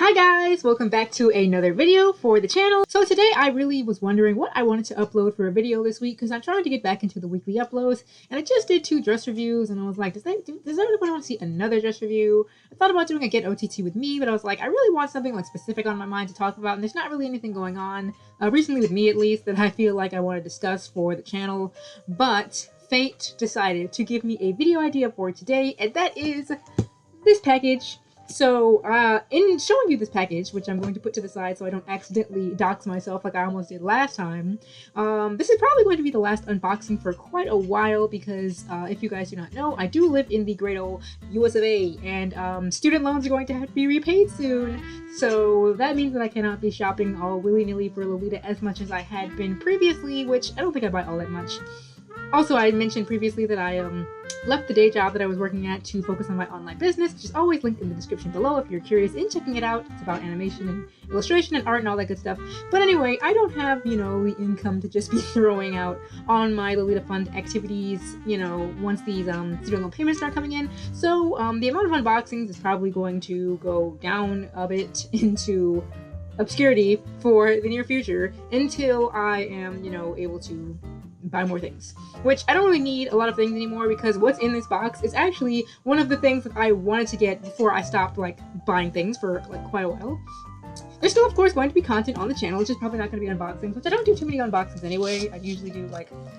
Hi guys, welcome back to another video for the channel. So today I really was wondering what I wanted to upload for a video this week because I'm trying to get back into the weekly uploads, and I just did 2 dress reviews and I was like, does everyone want to see another dress review? I thought about doing a Get OTT with me, but I was like, I really want something like specific on my mind to talk about, and there's not really anything going on recently with me at least that I feel like I want to discuss for the channel. But fate decided to give me a video idea for today, and that is this package. So, in showing you this package, which I'm going to put to the side so I don't accidentally dox myself like I almost did last time, this is probably going to be the last unboxing for quite a while because, if you guys do not know, I do live in the great old US of A, and student loans are going to have to be repaid soon. So that means that I cannot be shopping all willy-nilly for Lolita as much as I had been previously, which I don't think I buy all that much. Also, I mentioned previously that I left the day job that I was working at to focus on my online business, which is always linked in the description below if you're curious in checking it out. It's about animation and illustration and art and all that good stuff. But anyway, I don't have, the income to just be throwing out on my Lolita Fund activities, once these student loan payments start coming in. So the amount of unboxings is probably going to go down a bit into obscurity for the near future until I am, able to buy more things, which I don't really need a lot of things anymore because what's in this box is actually one of the things that I wanted to get before I stopped buying things for quite a while. There's still of course going to be content on the channel, it's just probably not going to be unboxings, which I don't do too many unboxings anyway. I usually do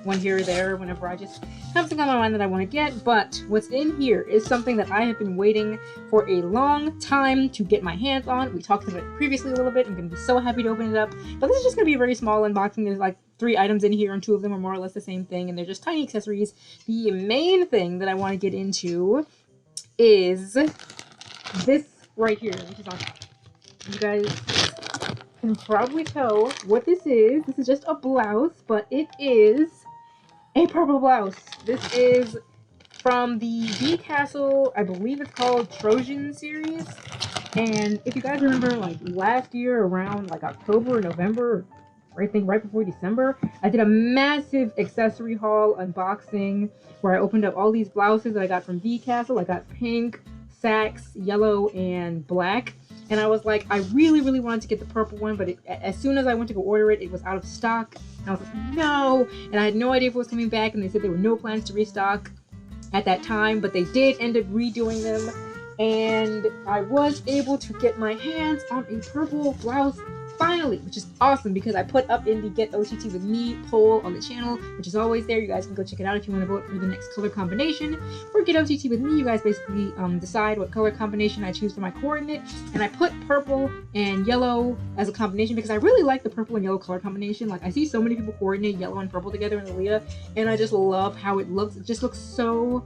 one here or there whenever I just have something on my mind that I want to get. But what's in here is something that I have been waiting for a long time to get my hands on. We talked about it previously a little bit. I'm going to be so happy to open it up, but this is just going to be a very small unboxing. There's 3 items in here and 2 of them are more or less the same thing, and they're just tiny accessories. The main thing that I want to get into is this right here, which is on top. You guys can probably tell what this is. This is just a blouse, but it is a purple blouse. This is from the Vcastle, I believe it's called Trojan series. And if you guys remember, last year around October or November, I think right before December, I did a massive accessory haul unboxing where I opened up all these blouses that I got from Vcastle. I got pink, sax, yellow, and black. And I was like, I really, really wanted to get the purple one, but as soon as I went to go order it, it was out of stock. And I was like, no. And I had no idea if it was coming back, and they said there were no plans to restock at that time, but they did end up redoing them. And I was able to get my hands on a purple blouse finally, which is awesome because I put up in the Get OTT with Me poll on the channel, which is always there. You guys can go check it out if you want to vote for the next color combination. For Get OTT with Me, you guys basically decide what color combination I choose for my coordinate, and I put purple and yellow as a combination because I really like the purple and yellow color combination. I see so many people coordinate yellow and purple together in Lolita, and I just love how it looks. It just looks so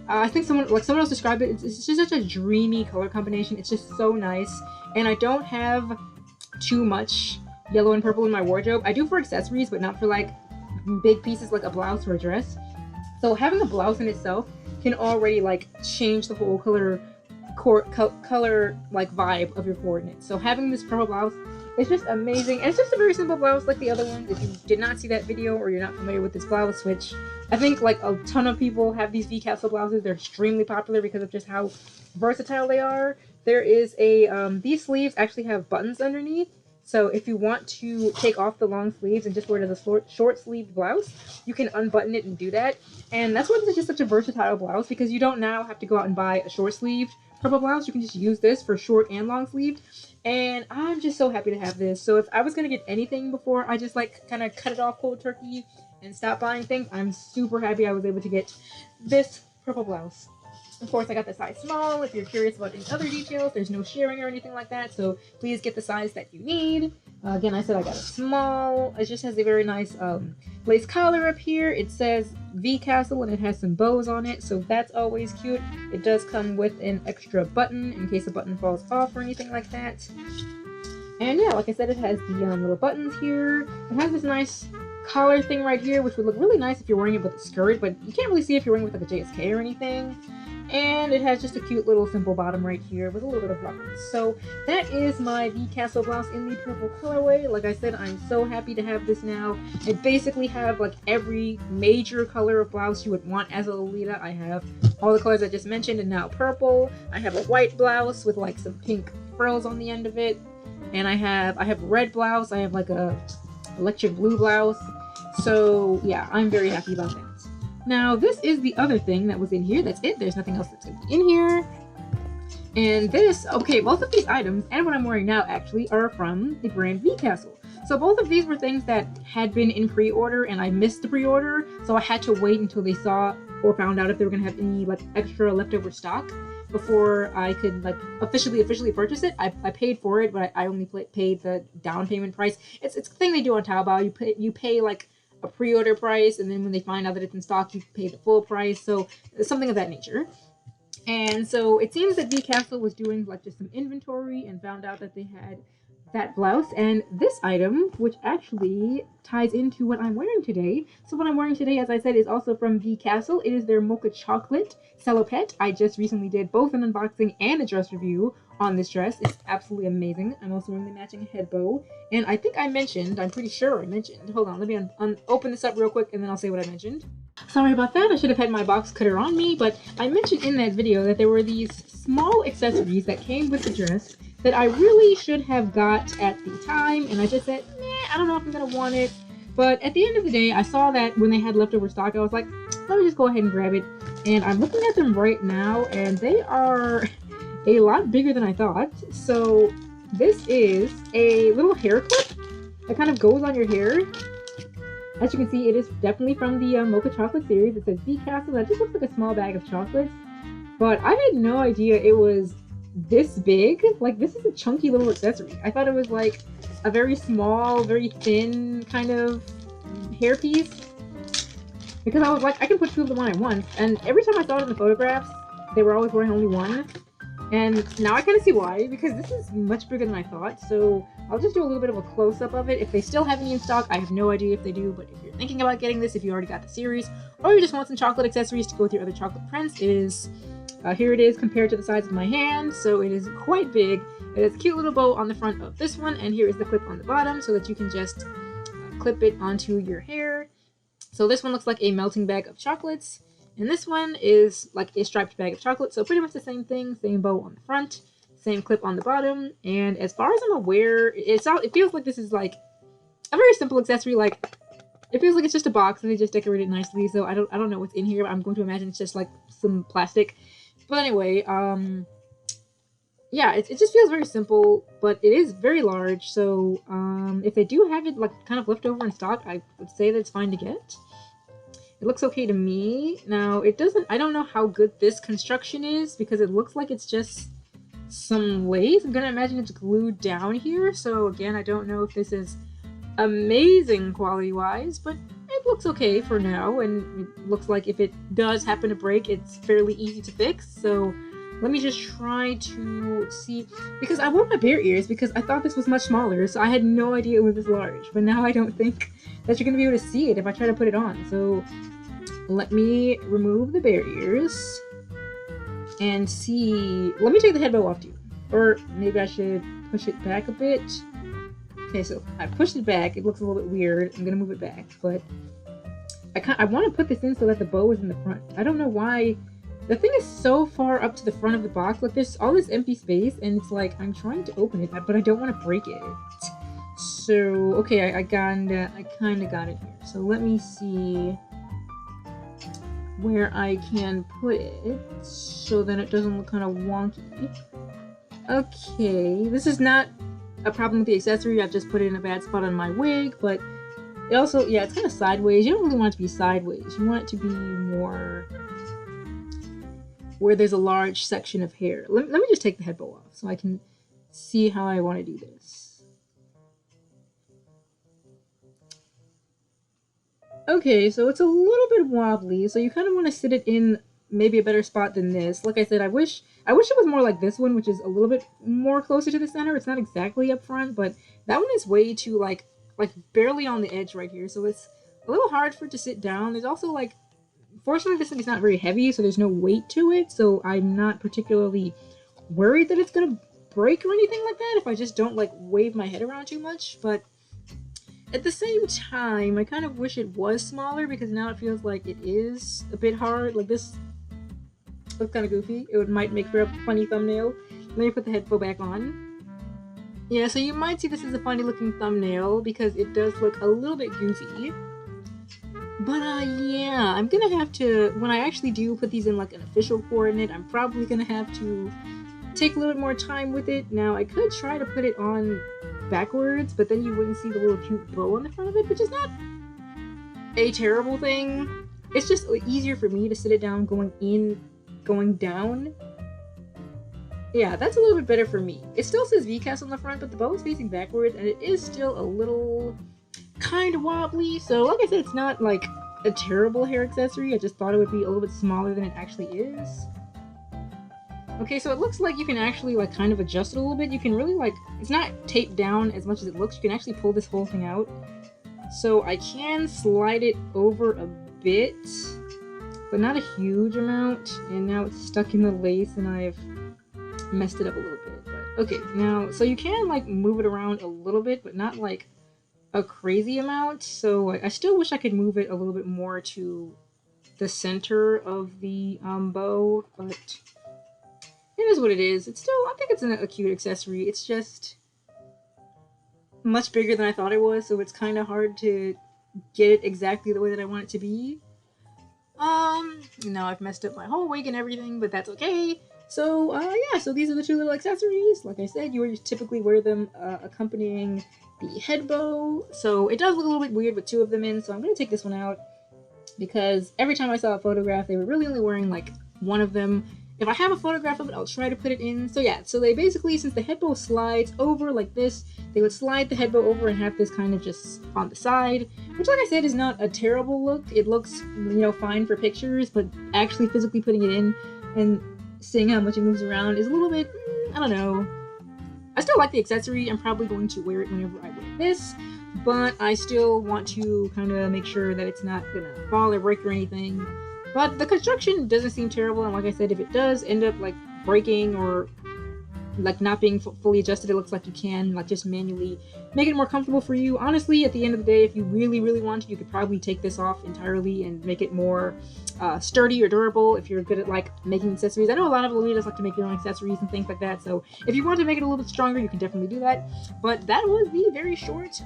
I think someone else described it. It's just such a dreamy color combination. It's just so nice, and I don't have too much yellow and purple in my wardrobe. I do for accessories, but not for big pieces like a blouse or a dress. So having a blouse in itself can already change the whole color vibe of your coordinates. So having this purple blouse is just amazing. And it's just a very simple blouse like the other ones. If you did not see that video or you're not familiar with this blouse, which I think a ton of people have these Vcastle blouses. They're extremely popular because of just how versatile they are. There is these sleeves actually have buttons underneath. So if you want to take off the long sleeves and just wear it as a short sleeved blouse, you can unbutton it and do that. And that's why this is just such a versatile blouse, because you don't now have to go out and buy a short sleeved purple blouse. You can just use this for short and long sleeved. And I'm just so happy to have this. So if I was going to get anything before I just kind of cut it off cold turkey and stop buying things, I'm super happy I was able to get this purple blouse. Of course, I got the size small. If you're curious about any other details, there's no sharing or anything like that, so please get the size that you need. Again, I said I got a small. It just has a very nice lace collar up here. It says Vcastle, and it has some bows on it, so that's always cute. It does come with an extra button in case a button falls off or anything like that. And yeah, like I said, it has the little buttons here. It has this nice collar thing right here, which would look really nice if you're wearing it with a skirt, but you can't really see if you're wearing it with a JSK or anything. And it has just a cute little simple bottom right here with a little bit of ruffles. So that is my Vcastle blouse in the purple colorway. Like I said, I'm so happy to have this now. I basically have every major color of blouse you would want as a Lolita. I have all the colors I just mentioned and now purple. I have a white blouse with some pink frills on the end of it. And I have red blouse. I have like a electric blue blouse. So yeah, I'm very happy about that. Now this is the other thing that was in here. That's it. There's nothing else that's gonna be in here. And this, okay, both of these items and what I'm wearing now actually are from the brand Vcastle. So both of these were things that had been in pre-order and I missed the pre-order. So I had to wait until they saw or found out if they were gonna have any like extra leftover stock before I could like officially purchase it. I paid for it, but I only paid the down payment price. It's a thing they do on Taobao. You pay like a pre-order price, and then when they find out that it's in stock, you pay the full price. So something of that nature. And so it seems that Vcastle was doing like just some inventory and found out that they had that blouse and this item, which actually ties into what I'm wearing today. So what I'm wearing today, as I said, is also from Vcastle. It is their Mocha Chocolate Salopette. I just recently did both an unboxing and a dress review on this dress. It's absolutely amazing. I'm also wearing the matching head bow. And I think I'm pretty sure I mentioned, hold on, let me open this up real quick and then I'll say what I mentioned. Sorry about that, I should have had my box cutter on me, but I mentioned in that video that there were these small accessories that came with the dress that I really should have got at the time, and I just said, nah, I don't know if I'm gonna want it. But at the end of the day, I saw that when they had leftover stock, I was like, let me just go ahead and grab it. And I'm looking at them right now, and they are a lot bigger than I thought. So this is a little hair clip that kind of goes on your hair. As you can see, it is definitely from the Mocha Chocolate series. It says Vcastle. That just looks like a small bag of chocolates. But I had no idea it was this big. Like, this is a chunky little accessory. I thought it was like a very small, very thin kind of hairpiece. Because I was like, I can put two of them on at once. And every time I saw it in the photographs, they were always wearing only one. And now I kind of see why, because this is much bigger than I thought. So I'll just do a little bit of a close-up of it. If they still have any in stock, I have no idea if they do. But if you're thinking about getting this, if you already got the series, or you just want some chocolate accessories to go with your other chocolate prints, it is, here it is compared to the size of my hand. So it is quite big. It has a cute little bow on the front of this one. And here is the clip on the bottom so that you can just clip it onto your hair. So this one looks like a melting bag of chocolates. And this one is like a striped bag of chocolate. So pretty much the same thing. Same bow on the front. Same clip on the bottom. And as far as I'm aware, it feels like this is like a very simple accessory. Like, it feels like it's just a box and they just decorate it nicely. So I don't know what's in here. But I'm going to imagine it's just like some plastic. But anyway, yeah, it just feels very simple. But it is very large. So if they do have it like kind of left over in stock, I would say that it's fine to get. It looks okay to me. Now, I don't know how good this construction is because it looks like it's just some lace. I'm gonna imagine it's glued down here. So again, I don't know if this is amazing quality-wise, but it looks okay for now. And it looks like if it does happen to break, it's fairly easy to fix. So let me just try to see, because I wore my bear ears because I thought this was much smaller. So I had no idea it was this large, but now I don't think that you're gonna be able to see it if I try to put it on. So let me remove the bear ears and see. Let me take the head bow off too. Or maybe I should push it back a bit. Okay, so I pushed it back. It looks a little bit weird. I'm gonna move it back, but I want to put this in so that the bow is in the front. I don't know why. The thing is so far up to the front of the box. Like, there's all this empty space, and it's like I'm trying to open it, but I don't want to break it. So, okay, I kind of got it here. So let me see where I can put it so that it doesn't look kind of wonky. Okay, this is not a problem with the accessory. I've just put it in a bad spot on my wig, but it also, yeah, it's kind of sideways. You don't really want it to be sideways. You want it to be more where there's a large section of hair. Let me just take the head bow off so I can see how I want to do this. Okay, so it's a little bit wobbly, so you kind of want to sit it in maybe a better spot than this. Like I said, I wish it was more like this one, which is a little bit more closer to the center. It's not exactly up front, but that one is way too like barely on the edge right here, so it's a little hard for it to sit down. There's also like, fortunately this thing is not very heavy, so there's no weight to it, so I'm not particularly worried that it's gonna break or anything like that if I just don't like wave my head around too much. But at the same time, I kind of wish it was smaller because now it feels like it is a bit hard. Like, this looks kind of goofy. It might make for a funny thumbnail. Let me put the head bow back on. Yeah, so you might see this as a funny looking thumbnail because it does look a little bit goofy. But yeah, I'm gonna have to, when I actually do put these in like an official coordinate, I'm probably gonna have to take a little bit more time with it. Now, I could try to put it on backwards, but then you wouldn't see the little cute bow on the front of it, which is not a terrible thing. It's just easier for me to sit it down going in, going down. Yeah, that's a little bit better for me. It still says Vcastle on the front, but the bow is facing backwards, and it is still a little kind of wobbly. So like I said, it's not like a terrible hair accessory. I just thought it would be a little bit smaller than it actually is. Okay, so it looks like you can actually like kind of adjust it a little bit. You can really like, it's not taped down as much as it looks. You can actually pull this whole thing out. So I can slide it over a bit, but not a huge amount. And now it's stuck in the lace and I've messed it up a little bit. But okay, now, so you can like move it around a little bit, but not like a crazy amount. So I still wish I could move it a little bit more to the center of the bow, but it is what it is. It's still, I think it's a cute accessory. It's just much bigger than I thought it was, so it's kind of hard to get it exactly the way that I want it to be. Now I've messed up my whole wig and everything, but that's okay. So, yeah, so these are the two little accessories. Like I said, you would typically wear them accompanying the head bow. So it does look a little bit weird with two of them in, so I'm going to take this one out because every time I saw a photograph, they were really only wearing like one of them. If I have a photograph of it, I'll try to put it in. So yeah, so they basically, since the head bow slides over like this, they would slide the head bow over and have this kind of just on the side, which like I said is not a terrible look. It looks, you know, fine for pictures, but actually physically putting it in and seeing how much it moves around is a little bit, I don't know. I still like the accessory. I'm probably going to wear it whenever I wear this, but I still want to kind of make sure that it's not gonna fall or break or anything. But the construction doesn't seem terrible, and like I said, if it does end up like breaking or like not being fully adjusted, it looks like you can like just manually make it more comfortable for you. Honestly, at the end of the day, if you really want to, you could probably take this off entirely and make it more sturdy or durable if you're good at like making accessories. I know a lot of Lolitas like to make their own accessories and things like that, so if you want to make it a little bit stronger, you can definitely do that. But that was the very short,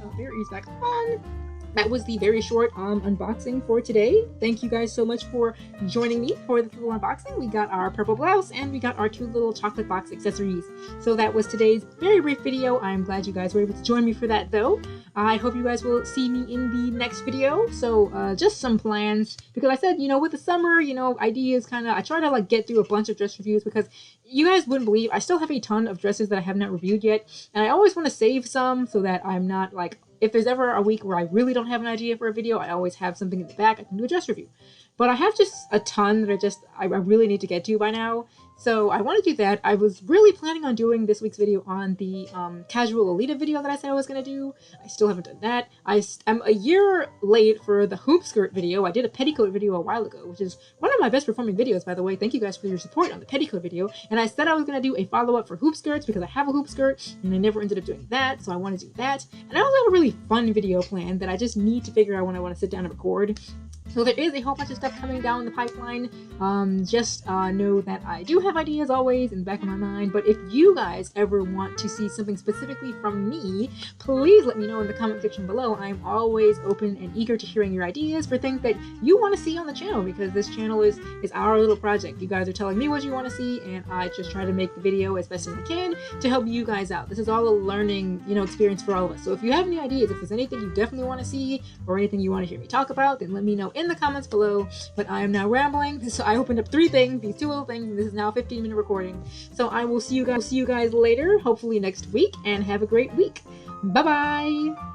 that was the very short unboxing for today. Thank you guys so much for joining me for this little unboxing. We got our purple blouse and we got our two little chocolate box accessories. So that was today's very brief video. I'm glad you guys were able to join me for that though. I hope you guys will see me in the next video. So just some plans, because I said, you know, with the summer, you know, ideas kind of, I try to like get through a bunch of dress reviews because you guys wouldn't believe I still have a ton of dresses that I have not reviewed yet. And I always want to save some so that I'm not like, if there's ever a week where I really don't have an idea for a video, I always have something in the back I can do a dress review. But I have just a ton that I really need to get to by now. So I want to do that. I was really planning on doing this week's video on the casual Lolita video that I said I was going to do. I still haven't done that. I'm a year late for the hoop skirt video. I did a petticoat video a while ago, which is one of my best performing videos, by the way. Thank you guys for your support on the petticoat video. And I said I was going to do a follow-up for hoop skirts because I have a hoop skirt and I never ended up doing that. So I want to do that. And I also have a really fun video planned that I just need to figure out when I want to sit down and record. So there is a whole bunch of stuff coming down the pipeline. Just know that I do have ideas always in the back of my mind, but if you guys ever want to see something specifically from me, please let me know in the comment section below. I'm always open and eager to hearing your ideas for things that you want to see on the channel, because this channel is our little project. You guys are telling me what you want to see, and I just try to make the video as best as I can to help you guys out. This is all a learning, you know, experience for all of us. So if you have any ideas, if there's anything you definitely want to see or anything you want to hear me talk about, then let me know in the comments below. But I am now rambling, so I opened up 3 things, these 2 little things, and this is now a 15-minute recording. So I will see you guys later, hopefully next week, and have a great week. Bye bye.